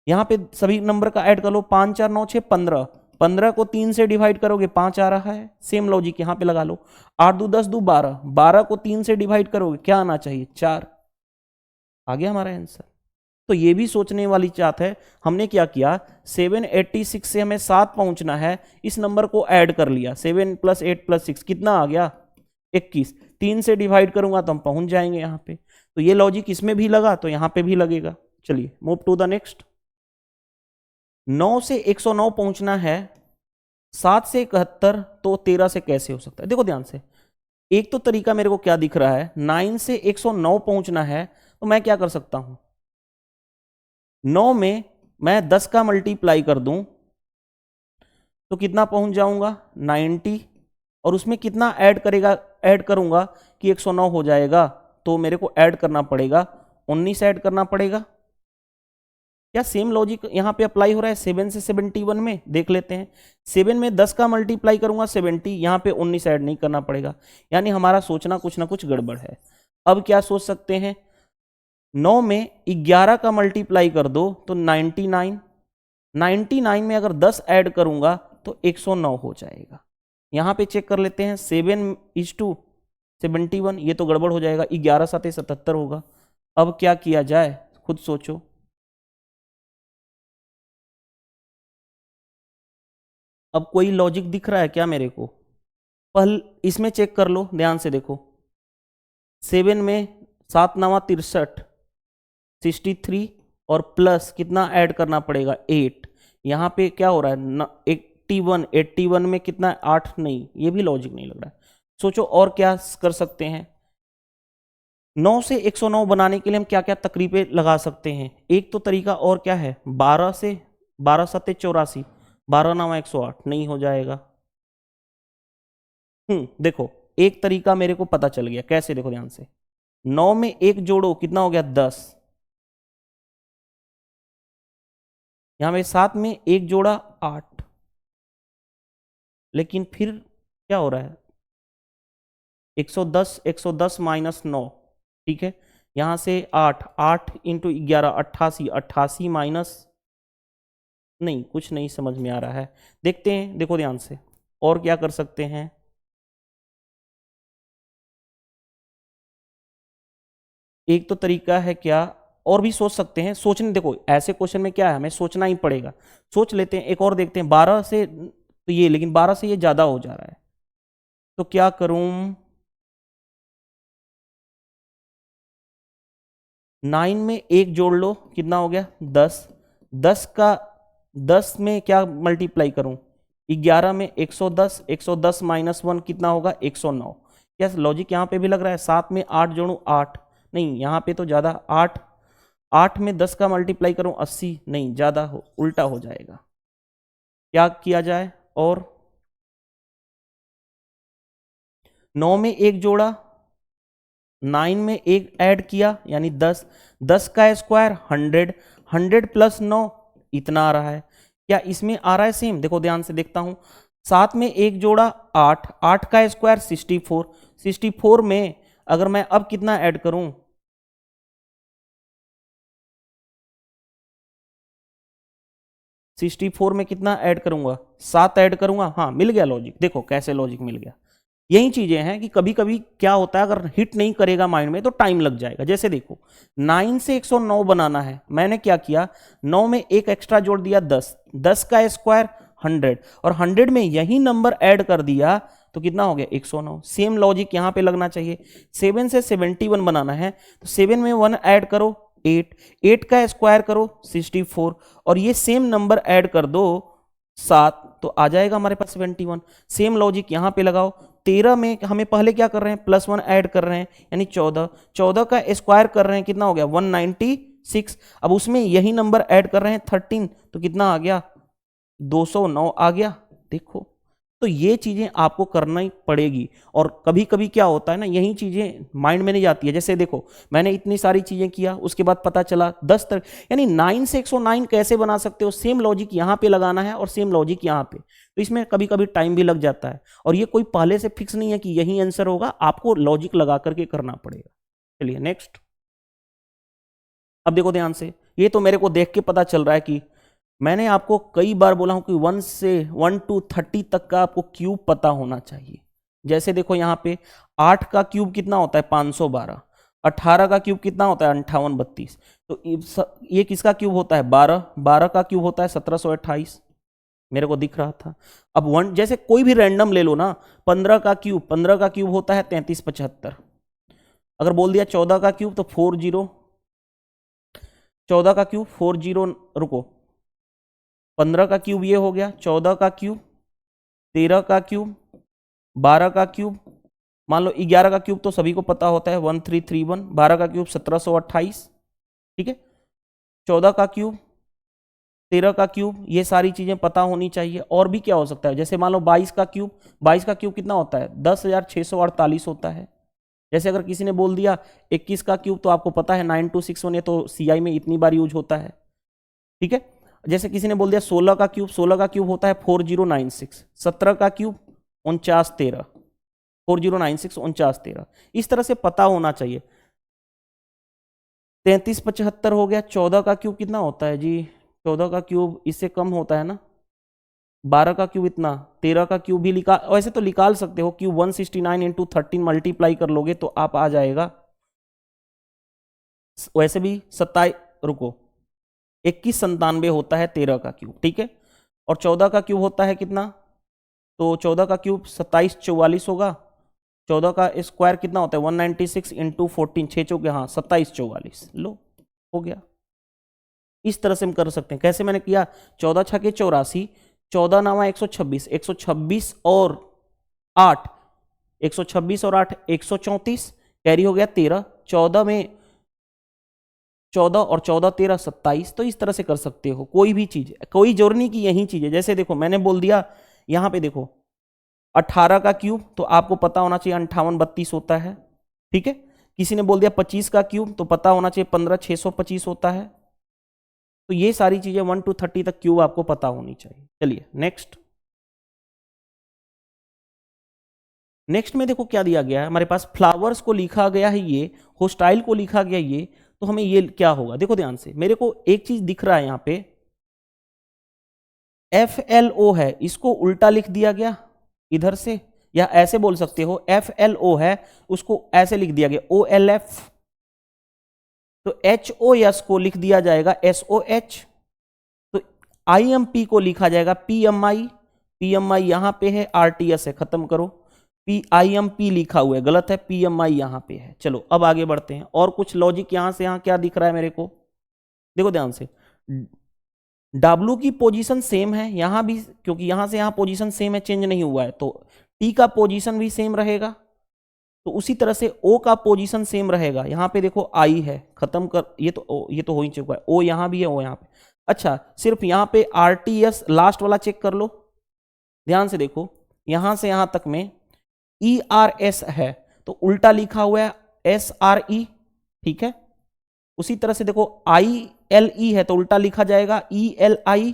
यहां पे सभी नंबर का ऐड कर लो, 5 4 9 6 15, 15 को 3 से डिवाइड करोगे 5 आ रहा है, सेम लॉजिक यहां पे लगा लो। 8 2 10 2 12, 12 को 3 से डिवाइड करोगे क्या आना चाहिए, 4, आ गया हमारा आंसर। तो ये भी सोचने वाली बात है, हमने क्या किया, 786 से हमें 7 पहुंचना है, इस नंबर को ऐड कर लिया, 7 + 8 + 6 कितना आ गया, 21, 3 से डिवाइड करूंगा तो हम पहुंच जाएंगे यहां पे। तो ये लॉजिक इसमें भी लगा तो यहां पे भी लगेगा। चलिए मूव टू द नेक्स्ट। 9 से 109 पहुंचना है, 7 से 71, तो 13 से कैसे हो सकता है। देखो ध्यान से, एक तो तरीका मेरे को क्या दिख रहा है, 9 से 109 पहुंचना है, तो मैं क्या कर सकता हूं, 9 में मैं 10 का मल्टीप्लाई कर दूं तो कितना पहुंच जाऊंगा, 90, और उसमें कितना ऐड करूंगा कि 109 हो जाएगा, तो मेरे को ऐड करना पड़ेगा 19 ऐड करना पड़ेगा। क्या सेम लॉजिक यहां पे अप्लाई हो रहा है, 7 से 71 में देख लेते हैं। 7 में 10 का मल्टीप्लाई करूंगा 70, यहां पे 19 ऐड नहीं करना पड़ेगा, यानी हमारा सोचना कुछ ना कुछ गड़बड़ है। अब क्या सोच सकते हैं, 9 में 11 का मल्टीप्लाई कर दो तो 99, 99 में अगर 10 ऐड करूंगा तो 109 हो जाएगा। यहां पे चेक कर लेते हैं, 7:71, ये तो गड़बड़ हो जाएगा, 11 7 77 होगा। अब क्या किया जाए, खुद सोचो। अब कोई लॉजिक दिख रहा है क्या मेरे को, पहले इसमें चेक कर लो, ध्यान से देखो, 7 में 7 9 63, 63 और प्लस कितना ऐड करना पड़ेगा 8, यहां पे क्या हो रहा है 81, 81 में कितना 8, नहीं ये भी लॉजिक नहीं लग रहा है। सोचो और क्या कर सकते हैं, 9 से 109 बनाने के लिए हम क्या क्या तकरीबें लगा सकते हैं। एक तो तरीका और क्या है, 12 से 12 7 84, 12 9 108, नहीं हो जाएगा। देखो एक तरीका मेरे को पता चल गया, कैसे, देखो ध्यान से, 9 में 1 जोड़ो कितना हो गया 10, यहां पे 7 में 1 जोड़ा 8, लेकिन फिर क्या हो रहा है, 110 110 माइनस 9, ठीक है, यहां से 8 8 इंटू 11 88, 88 माइनस नहीं, कुछ नहीं समझ में आ रहा है। देखते हैं, देखो ध्यान से, और क्या कर सकते हैं। एक तो तरीका है क्या, और भी सोच सकते हैं, सोचने, देखो ऐसे क्वेश्चन में क्या है, हमें सोचना ही पड़ेगा। सोच लेते हैं, एक और देखते हैं। 12 से तो ये, लेकिन 12 से ये ज्यादा हो जा रहा है, तो क्या करूं। 9 में एक जोड़ लो, कितना हो गया 10। 10 का 10 में क्या मल्टीप्लाई करूं, 11 में 110, 110 माइनस 1 कितना होगा 109। क्या लॉजिक यहाँ पे भी लग रहा है। 7 में 8 जोड़ू 8, नहीं यहाँ पे तो ज्यादा। 8, 8 में 10 का मल्टीप्लाई करूं 80, नहीं ज्यादा उल्टा हो जाएगा। क्या किया जाए, और 9 में एक जोड़ा, 9 में एक ऐड किया यानी 10, 10 का स्क्वायर 100, 100 प्लस 9 इतना आ रहा है। क्या इसमें आ रहा है सेम, देखो ध्यान से देखता हूं। 7 में एक जोड़ा 8, 8 का स्क्वायर 64, 64 में अगर मैं अब कितना ऐड करूं, 64 में कितना ऐड करूंगा, 7 ऐड करूंगा। हाँ मिल गया लॉजिक, देखो कैसे लॉजिक मिल गया। यही चीजें हैं कि कभी कभी क्या होता है, अगर हिट नहीं करेगा माइंड में तो टाइम लग जाएगा। जैसे देखो 9 से 109 बनाना है, मैंने क्या किया, 9 में एक एक्स्ट्रा जोड़ दिया 10, 10 का स्क्वायर 100, और 100 में यही नंबर ऐड कर दिया तो कितना हो गया 109। सेम लॉजिक यहां पे लगना चाहिए। 7 से 71 बनाना है तो 7 में 1 ऐड करो 8, 8 का स्क्वायर करो 64, और ये सेम नंबर ऐड कर दो 7, तो आ जाएगा हमारे पास 71। सेम लॉजिक यहां पे लगाओ। 13 में हमें पहले क्या कर रहे हैं, +1 ऐड कर रहे हैं यानी 14, 14 का स्क्वायर कर रहे हैं कितना हो गया 196, अब उसमें यही नंबर ऐड कर रहे हैं 13, तो कितना आ गया 209 आ गया। देखो तो ये चीजें आपको करना ही पड़ेगी। और कभी कभी क्या होता है ना, यही चीजें माइंड में नहीं जाती है। जैसे देखो मैंने इतनी सारी चीजें किया, उसके बाद पता चला 10 तक, यानी 9 से 109 कैसे बना सकते हो, सेम लॉजिक यहां पे लगाना है और सेम लॉजिक यहां पे। तो इसमें कभी कभी टाइम भी लग जाता है, और ये कोई पहले से फिक्स नहीं है कि यही आंसर होगा, आपको लॉजिक लगा करके करना पड़ेगा। चलिए नेक्स्ट। अब देखो ध्यान से, ये तो मेरे को देख के पता चल रहा है कि मैंने आपको कई बार बोला हूं कि 1 to 30 तक का आपको क्यूब पता होना चाहिए। जैसे देखो यहां पे 8 का क्यूब कितना होता है 512, 18 का क्यूब कितना होता है 5832, तो ये किसका क्यूब होता है 12, 12 का क्यूब होता है 1728, मेरे को दिख रहा था। अब वन, जैसे कोई भी रैंडम ले लो ना, 15 का क्यूब, 15 का क्यूब होता है 3375। अगर बोल दिया 14 का क्यूब तो 40, 14 का क्यूब 40, रुको 15 का क्यूब ये हो गया, 14 का क्यूब, 13 का क्यूब, 12 का क्यूब, मान लो 11 का क्यूब तो सभी को पता होता है 1331, 12 का क्यूब 1728, ठीक है, 14 का क्यूब, 13 का क्यूब, ये सारी चीजें पता होनी चाहिए। और भी क्या हो सकता है, जैसे मान लो 22 का क्यूब, 22 का क्यूब कितना होता है 10,648 होता है। जैसे अगर किसी ने बोल दिया 21 का क्यूब, तो आपको पता है 9261, ये तो सीआई में इतनी बार यूज होता है, ठीक है। जैसे किसी ने बोल दिया 16 का क्यूब, 16 का क्यूब होता है 4096, 17 का क्यूब 4913, 4096 4913, इस तरह से पता होना चाहिए। 3375 हो गया। 14 का क्यूब कितना होता है जी, 14 का क्यूब इससे कम होता है ना, 12 का क्यूब इतना, 13 का क्यूब भी निकाल, वैसे तो निकाल सकते हो, क्यूब 169 इंटू 13 मल्टीप्लाई कर लोगे तो आप आ जाएगा, वैसे भी 27, रुको 2197 होता है 13 का क्यूब, ठीक है। और 14 का क्यूब होता है कितना, तो 14 का क्यूब 2744 होगा। 14 का स्क्वायर कितना होता है 196 इंटू 14, 6 चौके, हाँ 2744, लो हो गया। इस तरह से हम कर सकते हैं। कैसे मैंने किया, 14 छके 84, 14 नामा 126, 126 और 8, 126 और 8 134, कैरी हो गया 13, 14 में 14 और 14 13 27, तो इस तरह से कर सकते हो। कोई भी चीज, कोई जोर नहीं कि यही चीज है। जैसे देखो मैंने बोल दिया यहां पे देखो 18 का क्यूब, तो आपको पता होना चाहिए 5832 होता है, ठीक है। किसी ने बोल दिया 25 का क्यूब, तो पता होना चाहिए 15625 होता है। तो ये सारी चीजें 1 to 30 तक क्यूब आपको पता होनी चाहिए। चलिए नेक्स्ट। नेक्स्ट में देखो क्या दिया गया है हमारे पास, फ्लावर्स को लिखा गया है ये, होस्टाइल को लिखा गया ये, तो हमें ये क्या होगा, देखो ध्यान से, मेरे को एक चीज दिख रहा है यहाँ पे, FLO है, इसको उल्टा लिख दिया गया इधर से, या ऐसे बोल सकते हो FLO है उसको ऐसे लिख दिया गया OLF, तो HOS को लिख दिया जाएगा SOH, तो IMP को लिखा जाएगा PMI, PMI यहां पे है, RTS है, खत्म करो, PIMP लिखा हुआ है, गलत है, PMI यहां पे है। चलो अब आगे बढ़ते हैं, और कुछ लॉजिक यहां से यहां क्या दिख रहा है मेरे को, देखो ध्यान से, W की पोजीशन सेम है यहां भी, क्योंकि यहां से यहां पोजीशन सेम है, चेंज नहीं हुआ है, तो T का पोजीशन भी सेम रहेगा, तो उसी तरह से O का पोजीशन सेम रहेगा। यहां पे देखो I है, खत्म कर, ये तो हो ही चुका है, O यहां भी है, O यहां पे। अच्छा, सिर्फ यहां पे RTS लास्ट वाला चेक कर लो, ध्यान से देखो, यहां से यहां तक में ERS है, तो उल्टा लिखा हुआ है SRE, ठीक है। उसी तरह से देखो ILE है, तो उल्टा लिखा जाएगा ELI,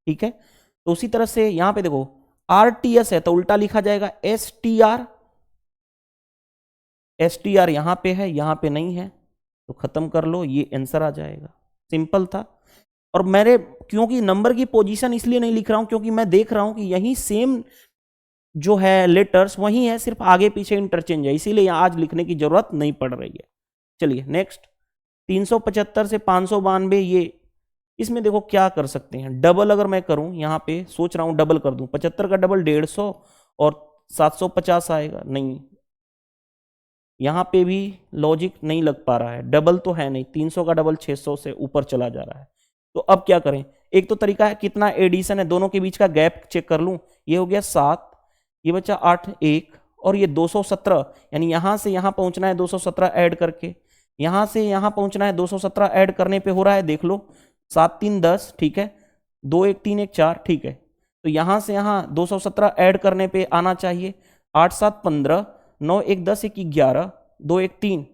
ठीक है। तो उसी तरह से यहां पे देखो RTS है, तो उल्टा लिखा जाएगा STR, STR यहां पे है, यहां पे नहीं है, तो खत्म कर लो, ये आंसर आ जाएगा, सिंपल था। और मैंने क्योंकि नंबर की पोजीशन इसलिए नहीं लिख रहा हूं, क्योंकि मैं देख रहा हूं कि यही सेम जो है लेटर्स वही है, सिर्फ आगे पीछे इंटरचेंज है, इसीलिए आज लिखने की जरूरत नहीं पड़ रही है। चलिए नेक्स्ट, 375 से 592, ये इसमें देखो क्या कर सकते हैं, डबल अगर मैं करूं, यहां पे सोच रहा हूं डबल कर दूं, 75 का डबल 150 और 750 आएगा, नहीं, यहां पे भी लॉजिक नहीं लग पा रहा है, डबल तो है नहीं, 300 का डबल 600 से ऊपर चला जा रहा है। तो अब क्या करें, एक तो तरीका है कितना एडिशन है, दोनों के बीच का गैप चेक कर लूं, ये हो गया 7, ये बचा 8, 1 और ये 217, यानी यहां से यहां पहुंचना है 217 ऐड करके, यहां से यहां पहुंचना है 217 ऐड करने पे हो रहा है, देख लो 7 3 10, ठीक है, 2 1 3 1 4, ठीक है। तो यहां से यहां 217 ऐड करने पे आना चाहिए, 8 7 15, 9 1 10 1 11, 2 1 3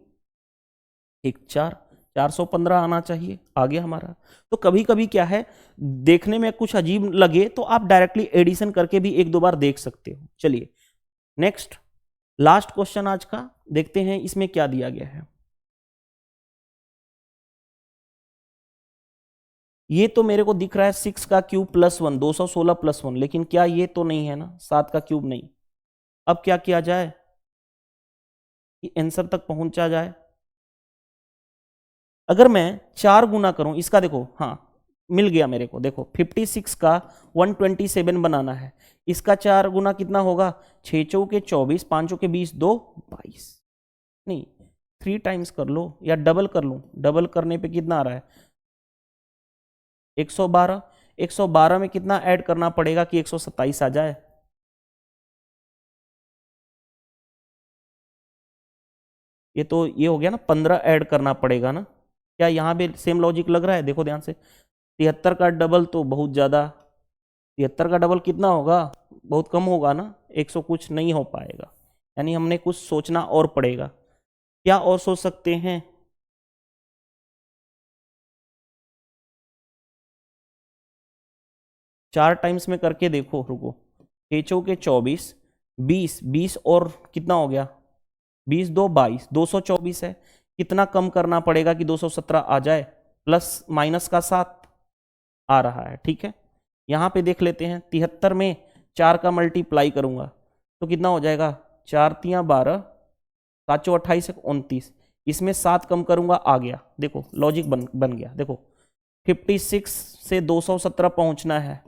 1 4, 415 आना चाहिए, आ गया हमारा। तो कभी कभी क्या है, देखने में कुछ अजीब लगे तो आप डायरेक्टली एडिशन करके भी एक दो बार देख सकते हो। चलिए नेक्स्ट, लास्ट क्वेश्चन आज का, देखते हैं इसमें क्या दिया गया है। ये तो मेरे को दिख रहा है 6 का क्यूब प्लस 1, 216 प्लस 1, लेकिन क्या ये तो नहीं है ना, 7 का क्यूब नहीं। अब क्या किया जाए कि आंसर तक पहुंचा जाए, अगर मैं 4 गुना करूं इसका, देखो हाँ मिल गया मेरे को, देखो 56 का 127 बनाना है, इसका 4 गुना कितना होगा, 6 चौके 24, 5 चौके 20, 2 22, नहीं 3 टाइम्स कर लो या डबल कर लूं, डबल करने पे कितना आ रहा है 112, 112 में कितना ऐड करना पड़ेगा कि 127 आ जाए, ये तो ये हो गया ना, 15 ऐड करना पड़ेगा ना, क्या यहाँ भी सेम लॉजिक लग रहा है, देखो ध्यान से, 73 का डबल तो बहुत ज़्यादा, 73 का डबल कितना होगा, बहुत कम होगा ना, 100 कुछ नहीं हो पाएगा, यानी हमने कुछ सोचना और पड़ेगा। क्या और सोच सकते हैं, चार टाइम्स में करके देखो, रुको, 6 चौके 24, 20, 20 और कितना हो गया 20 2 22, 224 है, कितना कम करना पड़ेगा कि 217 आ जाए, प्लस माइनस का 7 आ रहा है, ठीक है। यहाँ पे देख लेते हैं, 73 में 4 का मल्टीप्लाई करूंगा तो कितना हो जाएगा, 4 तियाँ 12, 7 चौ 28 29, इसमें 7 कम करूंगा, आ गया, देखो लॉजिक बन गया, देखो 56 से 217 पहुंचना है,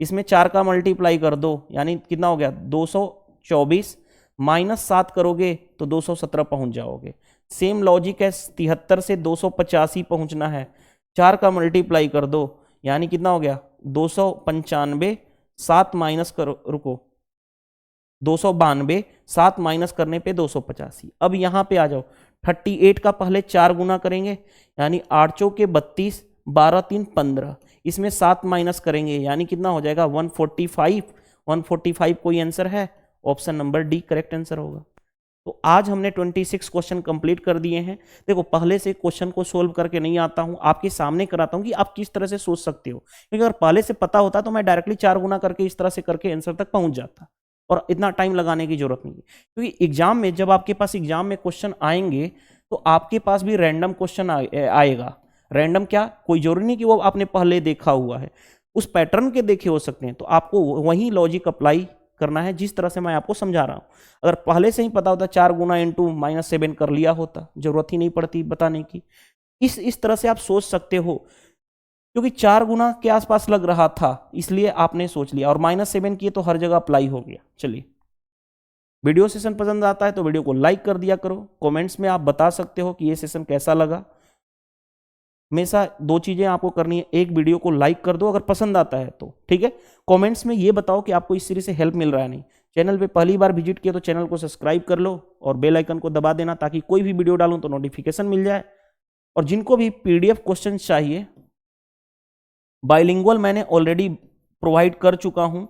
इसमें 4 का मल्टीप्लाई कर दो, यानी कितना हो गया 224, माइनस 7 करोगे तो 217 पहुंच जाओगे। सेम लॉजिक है, 73 से 285 पहुंचना है, 4 का मल्टीप्लाई कर दो, यानी कितना हो गया 295, 7 माइनस करो, रुको 292, 7 माइनस करने पे 285। अब यहां पे आ जाओ, 38 का पहले 4 गुना करेंगे, यानी 8 चौके 32, 12 3 15, इसमें 7 माइनस करेंगे, यानी कितना हो जाएगा 145, 145 कोई आंसर है, option number D correct answer होगा। तो आज हमने 26 क्वेश्चन कंप्लीट कर दिए हैं। देखो पहले से क्वेश्चन को सोल्व करके नहीं आता हूं, आपके सामने कराता हूं कि आप किस तरह से सोच सकते हो, क्योंकि अगर पहले से पता होता तो मैं डायरेक्टली 4 गुना करके इस तरह से करके आंसर तक पहुंच जाता और इतना टाइम लगाने की जरूरत नहीं है। क्योंकि एग्जाम में जब आपके पास एग्जाम में क्वेश्चन आएंगे तो आपके पास भी रैंडम क्वेश्चन आएगा। रैंडम क्या, कोई जरूरी नहीं कि वो आपने पहले देखा हुआ है, उस पैटर्न के देखे हो सकते हैं, तो आपको वही लॉजिक अप्लाई करना है जिस तरह से मैं आपको समझा रहा हूं। अगर पहले से ही पता होता 4 गुना इंटू -7 कर लिया होता, जरूरत ही नहीं पड़ती बताने की। इस तरह से आप सोच सकते हो, क्योंकि 4 गुना के आसपास लग रहा था इसलिए आपने सोच लिया, और -7 किए तो हर जगह अप्लाई हो गया। चलिए, वीडियो सेशन पसंद आता है तो वीडियो को लाइक कर दिया करो। कमेंट्स में आप बता सकते हो कि ये सेशन कैसा लगा। हमेशा 2 चीजें आपको करनी है, एक वीडियो को लाइक कर दो अगर पसंद आता है तो, ठीक है। कमेंट्स में ये बताओ कि आपको इस सीरीज से हेल्प मिल रहा है नहीं। चैनल पे पहली बार विजिट किया तो चैनल को सब्सक्राइब कर लो और बेल आइकन को दबा देना, ताकि कोई भी वीडियो डालूं तो नोटिफिकेशन मिल जाए। और जिनको भी पीडीएफ क्वेश्चन चाहिए, बाइलिंगुअल मैंने ऑलरेडी प्रोवाइड कर चुका हूं।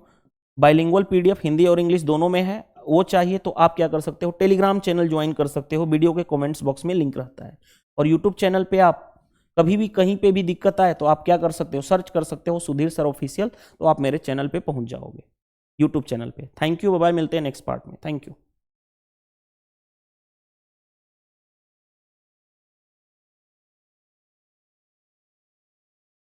बाइलिंगुअल पीडीएफ हिंदी और इंग्लिश दोनों में है। वो चाहिए तो आप क्या कर सकते हो, टेलीग्राम चैनल ज्वाइन कर सकते हो, वीडियो के कमेंट्स बॉक्स में लिंक रहता है। और यूट्यूब चैनल पे आप कभी भी कहीं पे भी दिक्कत आए तो आप क्या कर सकते हो, सर्च कर सकते हो सुधीर सर ऑफिशियल, तो आप मेरे चैनल पे पहुंच जाओगे, यूट्यूब चैनल पे। थैंक यू, बाय बाय, मिलते हैं नेक्स्ट पार्ट में। Thank you.